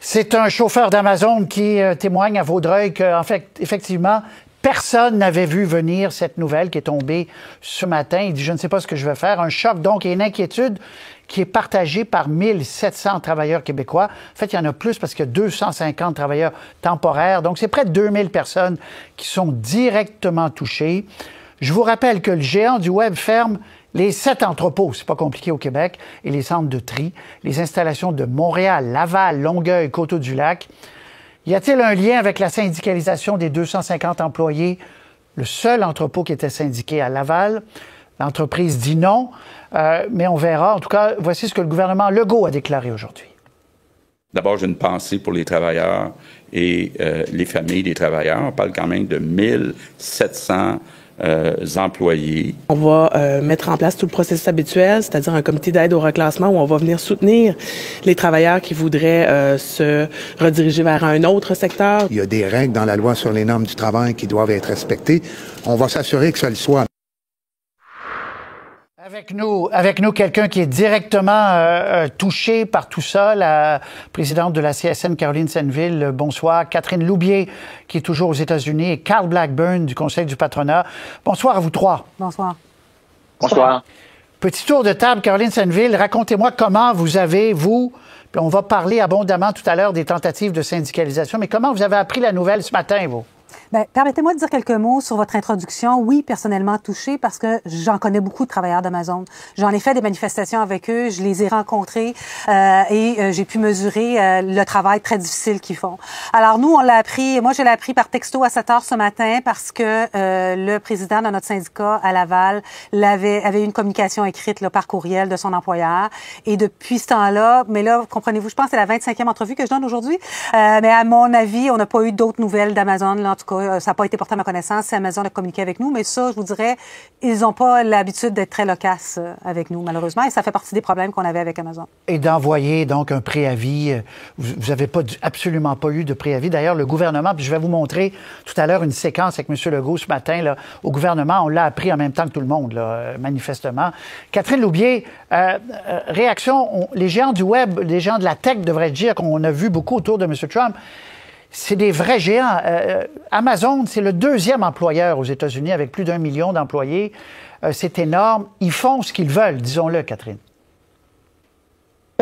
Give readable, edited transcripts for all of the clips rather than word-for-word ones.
C'est un chauffeur d'Amazon qui témoigne à Vaudreuil qu'en fait, effectivement, personne n'avait vu venir cette nouvelle qui est tombée ce matin. Il dit « Je ne sais pas ce que je vais faire ». Un choc donc et une inquiétude qui est partagée par 1700 travailleurs québécois. En fait, il y en a plus parce qu'il y a 250 travailleurs temporaires. Donc, c'est près de 2000 personnes qui sont directement touchées. Je vous rappelle que le géant du Web ferme les 7 entrepôts, c'est pas compliqué au Québec, et les centres de tri, les installations de Montréal, Laval, Longueuil, Coteau-du-Lac. Y a-t-il un lien avec la syndicalisation des 250 employés? Le seul entrepôt qui était syndiqué à Laval. L'entreprise dit non, mais on verra. En tout cas, voici ce que le gouvernement Legault a déclaré aujourd'hui. D'abord, j'ai une pensée pour les travailleurs et les familles des travailleurs. On parle quand même de 1700 employés. On va mettre en place tout le processus habituel, c'est-à-dire un comité d'aide au reclassement où on va venir soutenir les travailleurs qui voudraient se rediriger vers un autre secteur. Il y a des règles dans la loi sur les normes du travail qui doivent être respectées. On va s'assurer que ça le soit. Avec nous quelqu'un qui est directement touché par tout ça, la présidente de la CSN, Caroline Senneville. Bonsoir. Catherine Loubier, qui est toujours aux États-Unis, et Carl Blackburn du Conseil du patronat. Bonsoir à vous trois. Bonsoir. Bonsoir. Petit tour de table, Caroline Senneville. Racontez-moi comment vous avez, puis on va parler abondamment tout à l'heure des tentatives de syndicalisation, mais comment vous avez appris la nouvelle ce matin, vous? Bien, permettez-moi de dire quelques mots sur votre introduction. Oui, personnellement touchée parce que j'en connais beaucoup de travailleurs d'Amazon. J'en ai fait des manifestations avec eux, je les ai rencontrés et j'ai pu mesurer le travail très difficile qu'ils font. Alors nous, on l'a appris, moi je l'ai appris par texto à 7 heures ce matin parce que le président de notre syndicat à Laval avait une communication écrite là, par courriel de son employeur. Et depuis ce temps-là, mais là, comprenez-vous, je pense que c'est la 25e entrevue que je donne aujourd'hui, mais à mon avis, on n'a pas eu d'autres nouvelles d'Amazon, là, en tout cas. Ça n'a pas été porté à ma connaissance. C'est Amazon a communiqué avec nous. Mais ça, je vous dirais, ils n'ont pas l'habitude d'être très loquaces avec nous, malheureusement. Et ça fait partie des problèmes qu'on avait avec Amazon. Et d'envoyer donc un préavis. Vous n'avez absolument pas eu de préavis. D'ailleurs, le gouvernement, puis je vais vous montrer tout à l'heure une séquence avec M. Legault ce matin. Là, au gouvernement, on l'a appris en même temps que tout le monde, là, manifestement. Catherine Loubier, réaction. Les géants du Web, les géants de la tech devraient dire qu'on a vu beaucoup autour de M. Trump. C'est des vrais géants. Amazon, c'est le 2e employeur aux États-Unis avec plus d'1 million d'employés. C'est énorme. Ils font ce qu'ils veulent, disons-le, Catherine.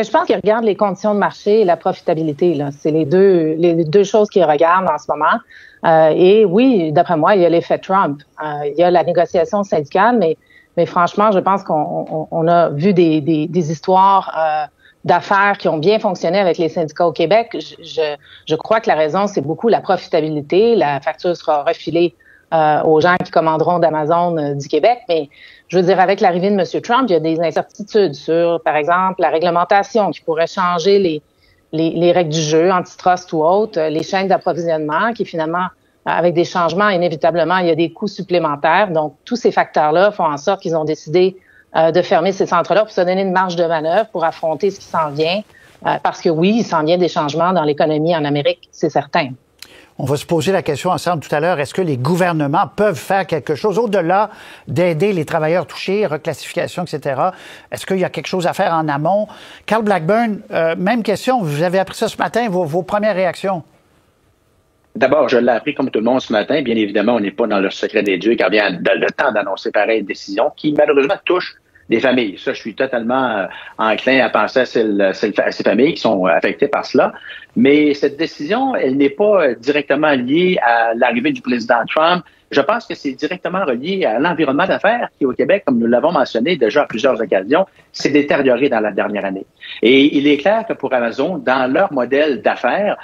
Je pense qu'ils regardent les conditions de marché et la profitabilité. Là. C'est les deux choses qu'ils regardent en ce moment. Et oui, d'après moi, il y a l'effet Trump. Il y a la négociation syndicale, mais franchement, je pense qu'on a vu des histoires d'affaires qui ont bien fonctionné avec les syndicats au Québec. Je crois que la raison, c'est beaucoup la profitabilité. La facture sera refilée aux gens qui commanderont d'Amazon du Québec. Mais je veux dire, avec l'arrivée de M. Trump, il y a des incertitudes sur, par exemple, la réglementation qui pourrait changer les règles du jeu, antitrust ou autres, les chaînes d'approvisionnement qui finalement, avec des changements, inévitablement, il y a des coûts supplémentaires. Donc, tous ces facteurs-là font en sorte qu'ils ont décidé de fermer ces centres-là pour se donner une marge de manœuvre pour affronter ce qui s'en vient. Parce que oui, il s'en vient des changements dans l'économie en Amérique, c'est certain. On va se poser la question ensemble tout à l'heure. Est-ce que les gouvernements peuvent faire quelque chose au-delà d'aider les travailleurs touchés, reclassification, etc.? Est-ce qu'il y a quelque chose à faire en amont? Carl Blackburn, même question. Vous avez appris ça ce matin, vos premières réactions? D'abord, je l'ai appris comme tout le monde ce matin. Bien évidemment, on n'est pas dans le secret des dieux car vient le temps d'annoncer pareille décision qui, malheureusement, touche des familles. Ça, je suis totalement enclin à penser à ces familles qui sont affectées par cela. Mais cette décision, elle n'est pas directement liée à l'arrivée du président Trump. Je pense que c'est directement relié à l'environnement d'affaires qui, au Québec, comme nous l'avons mentionné déjà à plusieurs occasions, s'est détérioré dans la dernière année. Et il est clair que pour Amazon, dans leur modèle d'affaires,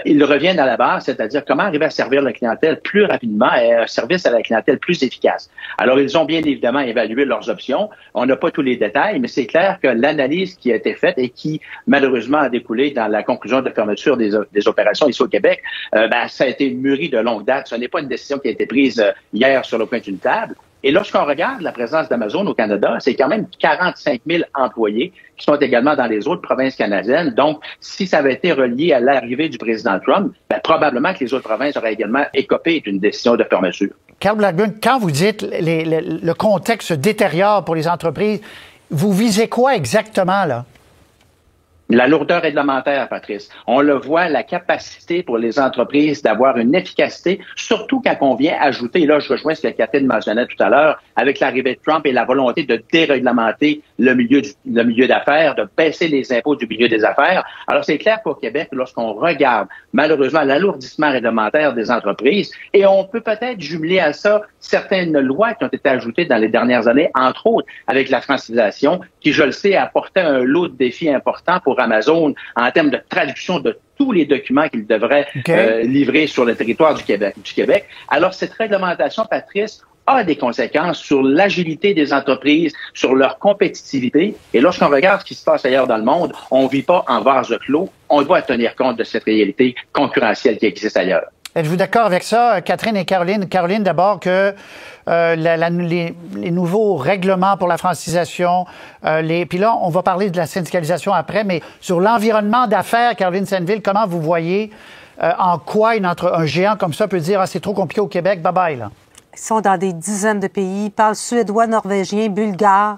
ils reviennent à la base, c'est-à-dire comment arriver à servir la clientèle plus rapidement et un service à la clientèle plus efficace. Alors, ils ont bien évidemment évalué leurs options. On n'a pas tous les détails, mais c'est clair que l'analyse qui a été faite et qui, malheureusement, a découlé dans la conclusion de fermeture des opérations ici au Québec, ça a été mûri de longue date. Ce n'est pas une décision qui a été prise hier sur le coin d'une table. Et lorsqu'on regarde la présence d'Amazon au Canada, c'est quand même 45 000 employés qui sont également dans les autres provinces canadiennes. Donc, si ça avait été relié à l'arrivée du président Trump, probablement que les autres provinces auraient également écopé d'une décision de fermeture. Carl Blackburn, quand vous dites le contexte se détériore pour les entreprises, vous visez quoi exactement, là? La lourdeur réglementaire, Patrice. On le voit, la capacité pour les entreprises d'avoir une efficacité, surtout quand on vient ajouter, et là je rejoins ce que Catherine mentionnait tout à l'heure, avec l'arrivée de Trump et la volonté de déréglementer le milieu d'affaires, de baisser les impôts du milieu des affaires. Alors c'est clair qu'au Québec, lorsqu'on regarde malheureusement l'alourdissement réglementaire des entreprises, et on peut peut-être jumeler à ça certaines lois qui ont été ajoutées dans les dernières années, entre autres avec la francisation, qui, je le sais, apportait un lot de défis importants pour Amazon en termes de traduction de tous les documents qu'ils devraient livrer sur le territoire du Québec. Alors, cette réglementation, Patrice, a des conséquences sur l'agilité des entreprises, sur leur compétitivité. Et lorsqu'on regarde ce qui se passe ailleurs dans le monde, on ne vit pas en vase clos. On doit tenir compte de cette réalité concurrentielle qui existe ailleurs. Êtes-vous d'accord avec ça, Catherine et Caroline? Caroline, d'abord, que les nouveaux règlements pour la francisation, puis là, on va parler de la syndicalisation après, mais sur l'environnement d'affaires, Caroline Saintville, comment vous voyez en quoi un géant comme ça peut dire « Ah, c'est trop compliqué au Québec, bye-bye », là? Ils sont dans des dizaines de pays, ils parlent suédois, norvégien, bulgare.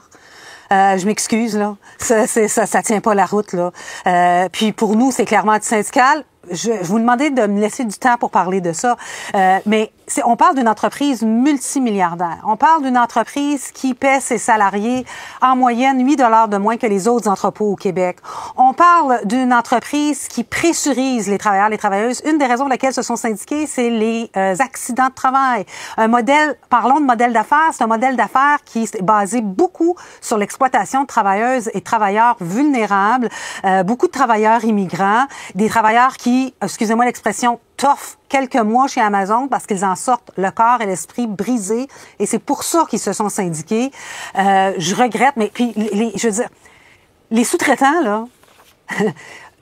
Je m'excuse, là. Ça tient pas la route, là. Puis pour nous, c'est clairement antisyndical. Je vous demandais de me laisser du temps pour parler de ça, mais on parle d'une entreprise multimilliardaire. On parle d'une entreprise qui paie ses salariés en moyenne 8 $ de moins que les autres entrepôts au Québec. On parle d'une entreprise qui pressurise les travailleurs, les travailleuses. Une des raisons pour lesquelles se sont syndiqués, c'est les accidents de travail. Parlons de modèle d'affaires, c'est un modèle d'affaires qui est basé beaucoup sur l'exploitation de travailleuses et travailleurs vulnérables, beaucoup de travailleurs immigrants, des travailleurs qui, excusez-moi l'expression, toffent quelques mois chez Amazon parce qu'ils en sortent le corps et l'esprit brisés. Et c'est pour ça qu'ils se sont syndiqués. Je regrette, mais puis, je veux dire, les sous-traitants, là,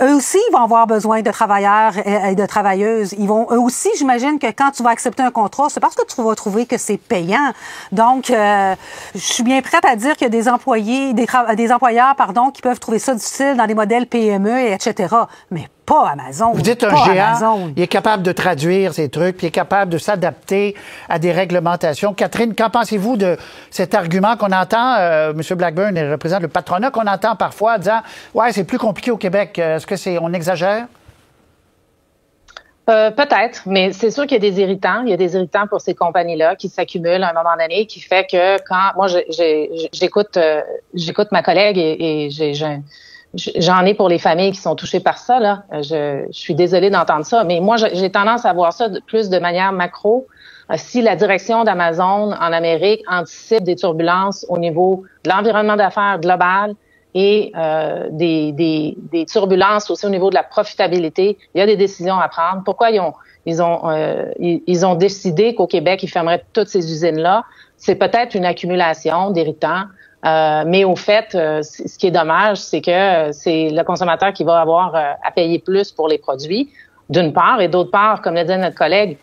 eux aussi, ils vont avoir besoin de travailleurs et de travailleuses. Eux aussi, j'imagine que quand tu vas accepter un contrat, c'est parce que tu vas trouver que c'est payant. Donc, je suis bien prête à dire qu'il y a des employeurs, qui peuvent trouver ça difficile dans des modèles PME, etc. Mais pas Amazon. Vous dites un géant, il est capable de traduire ces trucs, puis il est capable de s'adapter à des réglementations. Catherine, qu'en pensez-vous de cet argument qu'on entend, M. Blackburn représente le patronat, qu'on entend parfois disant « Ouais, c'est plus compliqué au Québec. Est-ce que on exagère? » Peut-être, mais c'est sûr qu'il y a des irritants. Il y a des irritants pour ces compagnies-là qui s'accumulent à un moment donné, qui fait que quand moi j'écoute ma collègue et j'en ai pour les familles qui sont touchées par ça, là. Je suis désolée d'entendre ça, mais moi, j'ai tendance à voir ça plus de manière macro. Si la direction d'Amazon en Amérique anticipe des turbulences au niveau de l'environnement d'affaires global et des turbulences aussi au niveau de la profitabilité, il y a des décisions à prendre. Pourquoi ils ont décidé qu'au Québec, ils fermeraient toutes ces usines-là? C'est peut-être une accumulation d'irritants. Mais au fait, ce qui est dommage, c'est que c'est le consommateur qui va avoir à payer plus pour les produits, d'une part, et d'autre part, comme l'a dit notre collègue,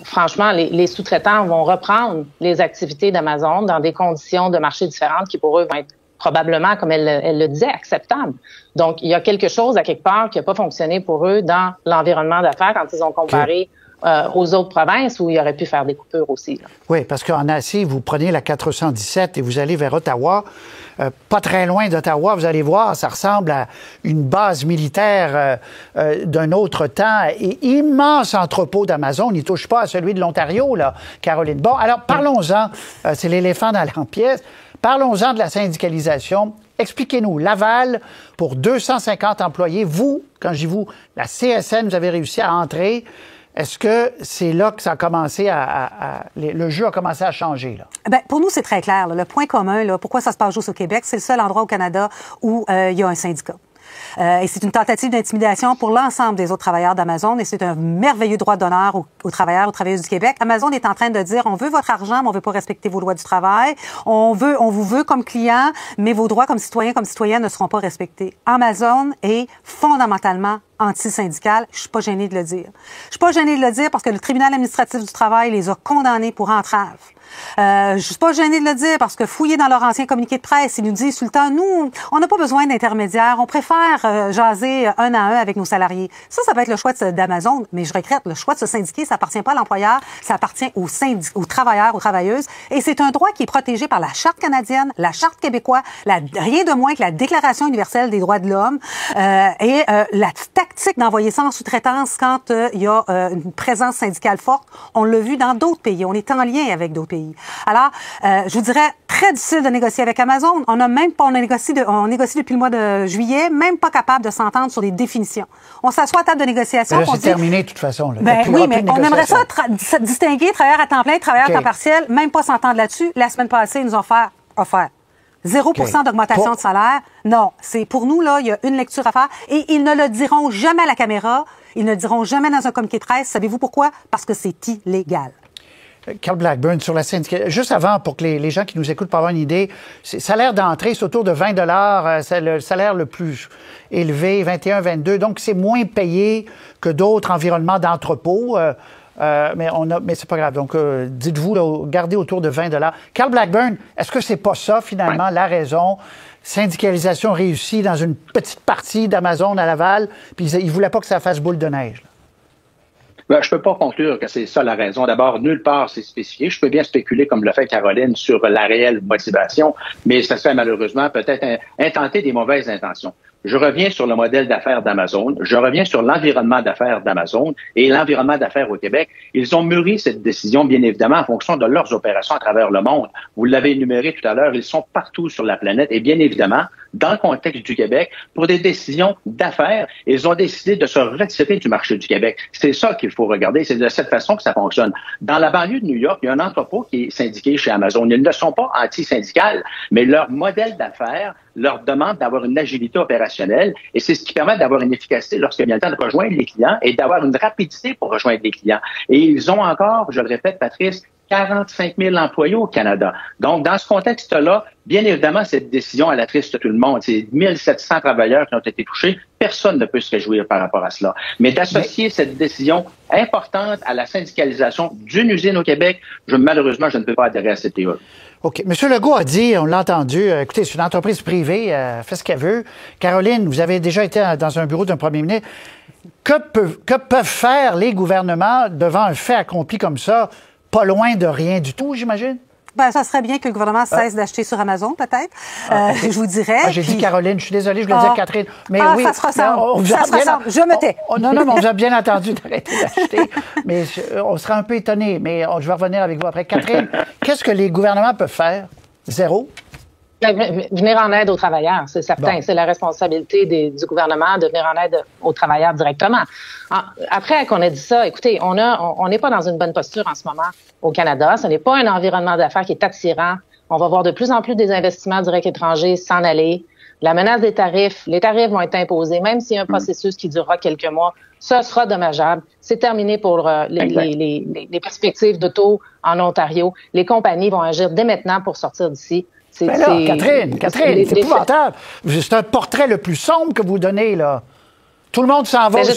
franchement, les sous-traitants vont reprendre les activités d'Amazon dans des conditions de marché différentes qui pour eux vont être probablement, comme elle le disait, acceptables. Donc, il y a quelque chose à quelque part qui n'a pas fonctionné pour eux dans l'environnement d'affaires quand ils ont comparé aux autres provinces où il aurait pu faire des coupures aussi. Là. Oui, parce qu'en Asie, vous prenez la 417 et vous allez vers Ottawa. Pas très loin d'Ottawa, vous allez voir, ça ressemble à une base militaire d'un autre temps. Et immense entrepôt d'Amazon, il ne touche pas à celui de l'Ontario, là, Caroline. Bon, alors parlons-en, c'est l'éléphant dans la pièce. Parlons-en de la syndicalisation. Expliquez-nous, Laval, pour 250 employés, vous, quand je dis vous, la CSN, vous avez réussi à entrer. Est-ce que c'est là que ça a commencé le jeu a commencé à changer, là? Bien, pour nous, c'est très clair. Là. Le point commun, là, pourquoi ça se passe juste au Québec, c'est le seul endroit au Canada où il y a un syndicat. Et c'est une tentative d'intimidation pour l'ensemble des autres travailleurs d'Amazon et c'est un merveilleux droit d'honneur aux travailleurs, aux travailleuses du Québec. Amazon est en train de dire, on veut votre argent, mais on veut pas respecter vos lois du travail. On vous veut comme client, mais vos droits comme citoyens ne seront pas respectés. Amazon est fondamentalement anti-syndical. Je suis pas gênée de le dire. Je suis pas gênée de le dire parce que le tribunal administratif du travail les a condamnés pour entrave. Je suis pas gênée de le dire parce que fouiller dans leur ancien communiqué de presse, ils nous disent tout le temps, nous, on n'a pas besoin d'intermédiaires, on préfère jaser un à un avec nos salariés. Ça peut être le choix d'Amazon, mais je regrette, le choix de se syndiquer, ça appartient pas à l'employeur, ça appartient aux travailleurs, aux travailleuses, et c'est un droit qui est protégé par la Charte canadienne, la Charte québécoise, rien de moins que la Déclaration universelle des droits de l'homme, et la tactique d'envoyer ça en sous-traitance quand il y a une présence syndicale forte, on l'a vu dans d'autres pays, on est en lien avec d'autres pays. Alors, je vous dirais, très difficile de négocier avec Amazon. On négocie depuis le mois de juillet, même pas capable de s'entendre sur des définitions. On s'assoit à table de négociation. Là, c'est terminé de toute façon. Là. Oui, mais on aimerait ça distinguer travailleurs à temps plein, travailleurs à temps partiel, même pas s'entendre là-dessus. La semaine passée, ils nous ont offert 0% d'augmentation de salaire. Non, c'est pour nous, là, il y a une lecture à faire. Et ils ne le diront jamais à la caméra. Ils ne le diront jamais dans un communiqué de presse. Savez-vous pourquoi? Parce que c'est illégal. Carl Blackburn, sur la syndicalisation, juste avant, pour que les gens qui nous écoutent pour avoir une idée, salaire d'entrée, c'est autour de 20 $, c'est le salaire le plus élevé, 21, 22, donc c'est moins payé que d'autres environnements d'entrepôt, mais c'est pas grave. Donc, dites-vous, là, gardez autour de 20 $. Carl Blackburn, est-ce que c'est pas ça, finalement, la raison? Syndicalisation réussie dans une petite partie d'Amazon à Laval, puis ils ne voulaient pas que ça fasse boule de neige, là. Ben, je peux pas conclure que c'est ça la raison. D'abord, nulle part c'est spécifié. Je peux bien spéculer, comme le fait Caroline, sur la réelle motivation, mais ça serait malheureusement peut-être intenter des mauvaises intentions. Je reviens sur le modèle d'affaires d'Amazon. Je reviens sur l'environnement d'affaires d'Amazon et l'environnement d'affaires au Québec. Ils ont mûri cette décision, bien évidemment, en fonction de leurs opérations à travers le monde. Vous l'avez énuméré tout à l'heure, ils sont partout sur la planète et bien évidemment, dans le contexte du Québec, pour des décisions d'affaires, ils ont décidé de se retirer du marché du Québec. C'est ça qu'il faut regarder. C'est de cette façon que ça fonctionne. Dans la banlieue de New York, il y a un entrepôt qui est syndiqué chez Amazon. Ils ne sont pas anti-syndicales, mais leur modèle d'affaires leur demande d'avoir une agilité opérationnelle et c'est ce qui permet d'avoir une efficacité lorsqu'il vient le temps de rejoindre les clients et d'avoir une rapidité pour rejoindre les clients. Et ils ont encore, je le répète, Patrice, 45 000 employés au Canada. Donc, dans ce contexte-là, bien évidemment, cette décision, elle attriste tout le monde. C'est 1700 travailleurs qui ont été touchés. Personne ne peut se réjouir par rapport à cela. Mais d'associer cette décision importante à la syndicalisation d'une usine au Québec, malheureusement, je ne peux pas adhérer à cette théorie. OK. M. Legault a dit, on l'a entendu, écoutez, c'est une entreprise privée, elle fait ce qu'elle veut. Caroline, vous avez déjà été dans un bureau d'un premier ministre. Que peuvent faire les gouvernements devant un fait accompli comme ça? Pas loin de rien du tout, j'imagine? Ben, ça serait bien que le gouvernement cesse d'acheter sur Amazon, peut-être. Je vous dirais. J'ai dit Caroline, je suis désolée, je voulais dire Catherine. Mais oui, ça se ressemble. Ça se ressemble. Je me tais. Non, mais on vous a bien entendu d'arrêter d'acheter. Mais on sera un peu étonnés. Mais je vais revenir avec vous après. Catherine, qu'est-ce que les gouvernements peuvent faire? Zéro? Venir en aide aux travailleurs, c'est certain. Bon. C'est la responsabilité du gouvernement de venir en aide aux travailleurs directement. Après qu'on ait dit ça, écoutez, on n'est pas dans une bonne posture en ce moment au Canada. Ce n'est pas un environnement d'affaires qui est attirant. On va voir de plus en plus des investissements directs étrangers s'en aller. La menace des tarifs, les tarifs vont être imposés, même s'il y a un processus qui durera quelques mois. Ça sera dommageable. C'est terminé pour les perspectives de taux en Ontario. Les compagnies vont agir dès maintenant pour sortir d'ici. Mais là, Catherine, c'est épouvantable. C'est un portrait le plus sombre que vous donnez, là. Tout le monde s'en va au sud.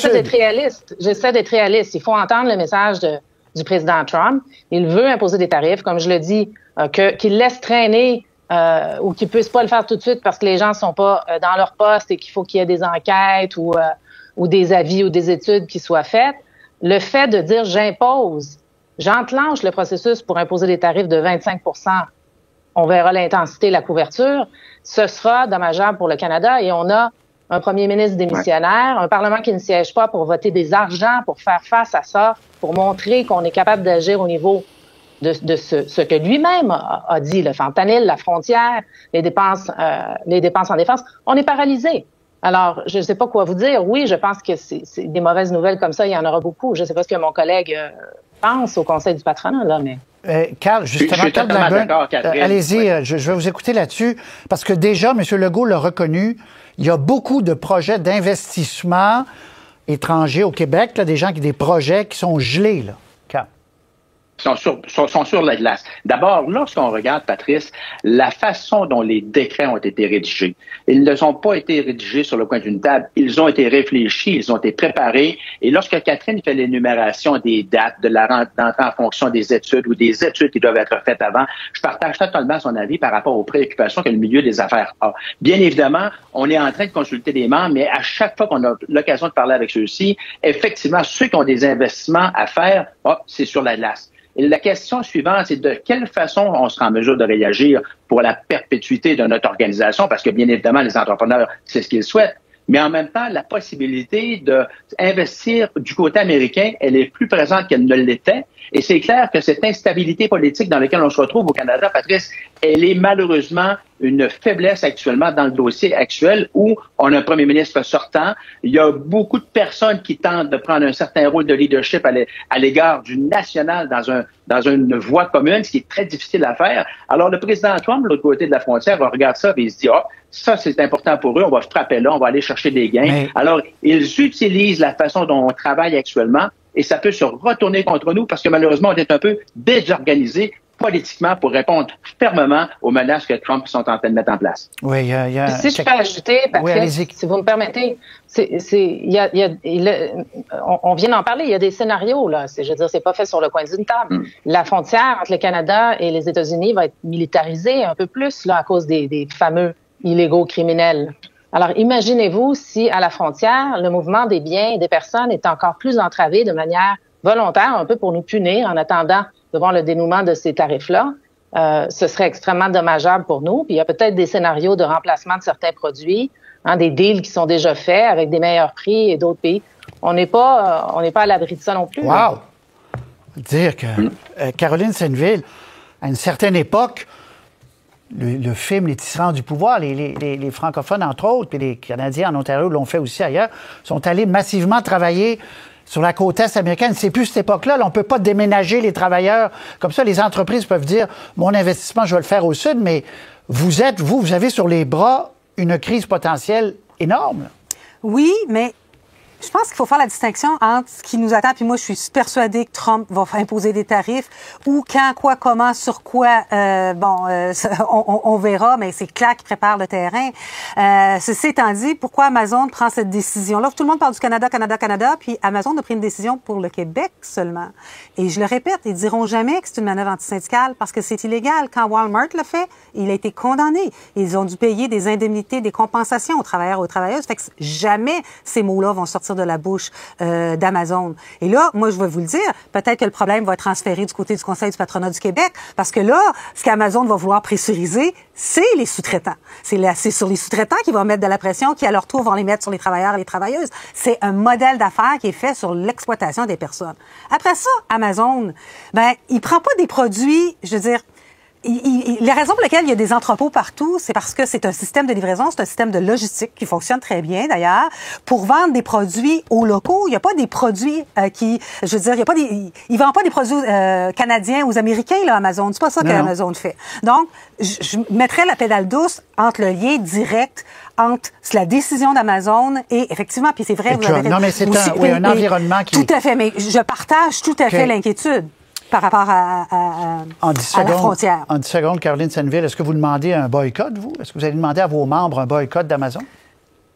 J'essaie d'être réaliste. Il faut entendre le message du président Trump. Il veut imposer des tarifs, comme je le dis, qu'il laisse traîner ou qu'il ne puisse pas le faire tout de suite parce que les gens ne sont pas dans leur poste et qu'il faut qu'il y ait des enquêtes ou des avis ou des études qui soient faites. Le fait de dire j'enclenche le processus pour imposer des tarifs de 25 %, on verra l'intensité, la couverture. Ce sera dommageable pour le Canada et on a un premier ministre démissionnaire, un Parlement qui ne siège pas pour voter des argents pour faire face à ça, pour montrer qu'on est capable d'agir au niveau de ce que lui-même a dit, le fentanyl, la frontière, les dépenses en défense. On est paralysé. Alors, je ne sais pas quoi vous dire. Oui, je pense que c'est des mauvaises nouvelles comme ça, il y en aura beaucoup. Je ne sais pas ce que mon collègue pense au Conseil du patronat, là, mais... Carl, justement, Carl Blackburn, allez-y, je vais vous écouter là-dessus, parce que déjà, M. Legault l'a reconnu, il y a beaucoup de projets d'investissement étrangers au Québec, là, des projets qui sont gelés, là. Carl. sont sur la glace. D'abord, lorsqu'on regarde, Patrice, la façon dont les décrets ont été rédigés, ils ne sont pas été rédigés sur le coin d'une table, ils ont été réfléchis, ils ont été préparés. Et lorsque Catherine fait l'énumération des dates de la d'entrée en fonction des études ou des études qui doivent être faites avant, je partage totalement son avis par rapport aux préoccupations que le milieu des affaires a. Bien évidemment, on est en train de consulter des membres, mais à chaque fois qu'on a l'occasion de parler avec ceux-ci, effectivement, ceux qui ont des investissements à faire, c'est sur la glace. Et la question suivante, c'est de quelle façon on sera en mesure de réagir pour la perpétuité de notre organisation, parce que bien évidemment, les entrepreneurs, c'est ce qu'ils souhaitent. Mais en même temps, la possibilité d'investir du côté américain, elle est plus présente qu'elle ne l'était. Et c'est clair que cette instabilité politique dans laquelle on se retrouve au Canada, Patrice, elle est malheureusement une faiblesse actuellement dans le dossier actuel où on a un premier ministre sortant. Il y a beaucoup de personnes qui tentent de prendre un certain rôle de leadership à l'égard du national dans une voie commune, ce qui est très difficile à faire. Alors, le président Trump, de l'autre côté de la frontière, va regarder ça et il se dit, ça, c'est important pour eux, on va frapper là, on va aller chercher des gains. Mais... Alors, ils utilisent la façon dont on travaille actuellement et ça peut se retourner contre nous parce que malheureusement, on est un peu désorganisé politiquement pour répondre fermement aux menaces que Trump sont en train de mettre en place. Oui, si je peux ajouter, Patrice, si vous me permettez, on vient d'en parler, il y a des scénarios, là. Je veux dire, c'est pas fait sur le coin d'une table. La frontière entre le Canada et les États-Unis va être militarisée un peu plus, là, à cause des fameux illégaux criminels. Alors, imaginez-vous si, à la frontière, le mouvement des biens et des personnes est encore plus entravé de manière volontaire, un peu pour nous punir en attendant de voir le dénouement de ces tarifs-là. Ce serait extrêmement dommageable pour nous. Puis il y a peut-être des scénarios de remplacement de certains produits, des deals qui sont déjà faits avec des meilleurs prix et d'autres pays. On n'est pas à l'abri de ça non plus. Wow! Là. Dire que Caroline Senneville, à une certaine époque, le film Les Tyrans du pouvoir, les francophones, entre autres, puis les Canadiens en Ontario l'ont fait aussi ailleurs, sont allés massivement travailler sur la côte est américaine. C'est plus cette époque-là. Là, on ne peut pas déménager les travailleurs. Comme ça, les entreprises peuvent dire, mon investissement, je vais le faire au sud, mais vous avez sur les bras une crise potentielle énorme. Oui, mais je pense qu'il faut faire la distinction entre ce qui nous attend, puis moi, je suis persuadée que Trump va imposer des tarifs, ou quand, quoi, comment, sur quoi, on verra, mais c'est clair qu'il prépare le terrain. Ceci étant dit, pourquoi Amazon prend cette décision-là? Tout le monde parle du Canada, puis Amazon a pris une décision pour le Québec seulement. Et je le répète, ils diront jamais que c'est une manœuvre antisyndicale parce que c'est illégal. Quand Walmart l'a fait, il a été condamné. Ils ont dû payer des indemnités, des compensations aux travailleurs et aux travailleuses. Fait que jamais ces mots-là vont sortir de la bouche d'Amazon. Et là, moi, je vais vous le dire, peut-être que le problème va être transféré du côté du Conseil du patronat du Québec, parce que là, ce qu'Amazon va vouloir pressuriser, c'est les sous-traitants. C'est sur les sous-traitants qu'ils vont mettre de la pression, qui à leur tour vont les mettre sur les travailleurs et les travailleuses. C'est un modèle d'affaires qui est fait sur l'exploitation des personnes. Après ça, Amazon, il prend pas des produits, je veux dire, la raison pour laquelle il y a des entrepôts partout, c'est parce que c'est un système de livraison, c'est un système de logistique qui fonctionne très bien d'ailleurs, pour vendre des produits aux locaux. Il n'y a pas des produits il vend pas des produits canadiens aux Américains, là, Amazon. C'est pas ça qu'Amazon fait. Donc, je mettrais la pédale douce entre le lien direct entre la décision d'Amazon et effectivement, puis c'est vrai, vous avez... Non, mais c'est un environnement qui... Tout à fait, mais je partage tout à fait l'inquiétude par rapport à la frontière. En 10 secondes, Caroline Senneville, est-ce que vous demandez un boycott, vous? Est-ce que vous allez demander à vos membres un boycott d'Amazon?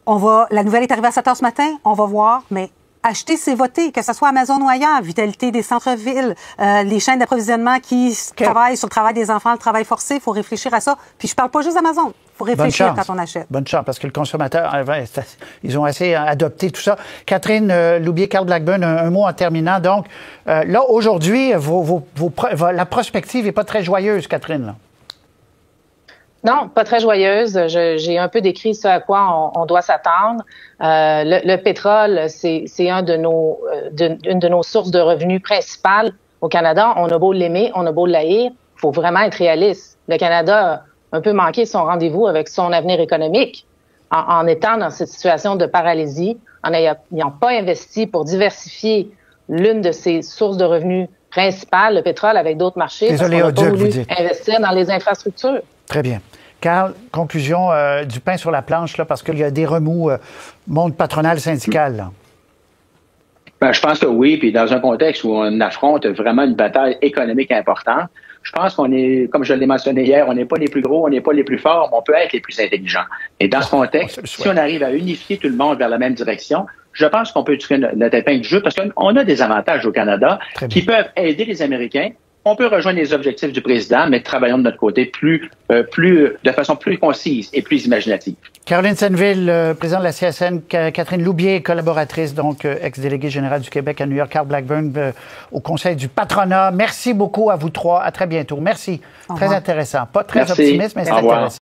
La nouvelle est arrivée à 7 heures ce matin, on va voir, mais acheter, c'est voter, que ce soit Amazon ou ailleurs, vitalité des centres-villes, les chaînes d'approvisionnement qui travaillent sur le travail des enfants, le travail forcé, il faut réfléchir à ça. Puis je parle pas juste d'Amazon. Il faut réfléchir quand on achète. Bonne chance, parce que le consommateur, ils ont assez adopté tout ça. Catherine Loubier-Carl Blackburn, un mot en terminant. Donc, là, aujourd'hui, la prospective n'est pas très joyeuse, Catherine. Là. Non, pas très joyeuse. J'ai un peu décrit ce à quoi on doit s'attendre. Le pétrole, c'est une de nos sources de revenus principales au Canada. On a beau l'aimer, on a beau l'haïr, il faut vraiment être réaliste. Le Canada a un peu manqué son rendez-vous avec son avenir économique en étant dans cette situation de paralysie, en n'ayant pas investi pour diversifier l'une de ses sources de revenus principales, le pétrole, avec d'autres marchés. Désolé, parce qu'on n'a pas voulu investir dans les infrastructures. Très bien. Carl, conclusion du pain sur la planche, là, parce qu'il y a des remous monde patronal syndical. Là. Ben, je pense que oui, puis dans un contexte où on affronte vraiment une bataille économique importante, je pense qu'on est, comme je l'ai mentionné hier, on n'est pas les plus gros, on n'est pas les plus forts, mais on peut être les plus intelligents. Et dans ce contexte, si on arrive à unifier tout le monde vers la même direction, je pense qu'on peut tirer notre épingle du jeu parce qu'on a des avantages au Canada qui peuvent aider les Américains. On peut rejoindre les objectifs du président, mais travaillons de notre côté de façon plus concise et plus imaginative. Caroline Senneville, présidente de la CSN, Catherine Loubier, collaboratrice, donc ex-déléguée générale du Québec à New York, Carl Blackburn, au Conseil du patronat. Merci beaucoup à vous trois. À très bientôt. Merci. Très intéressant. Pas très optimiste, mais c'est intéressant.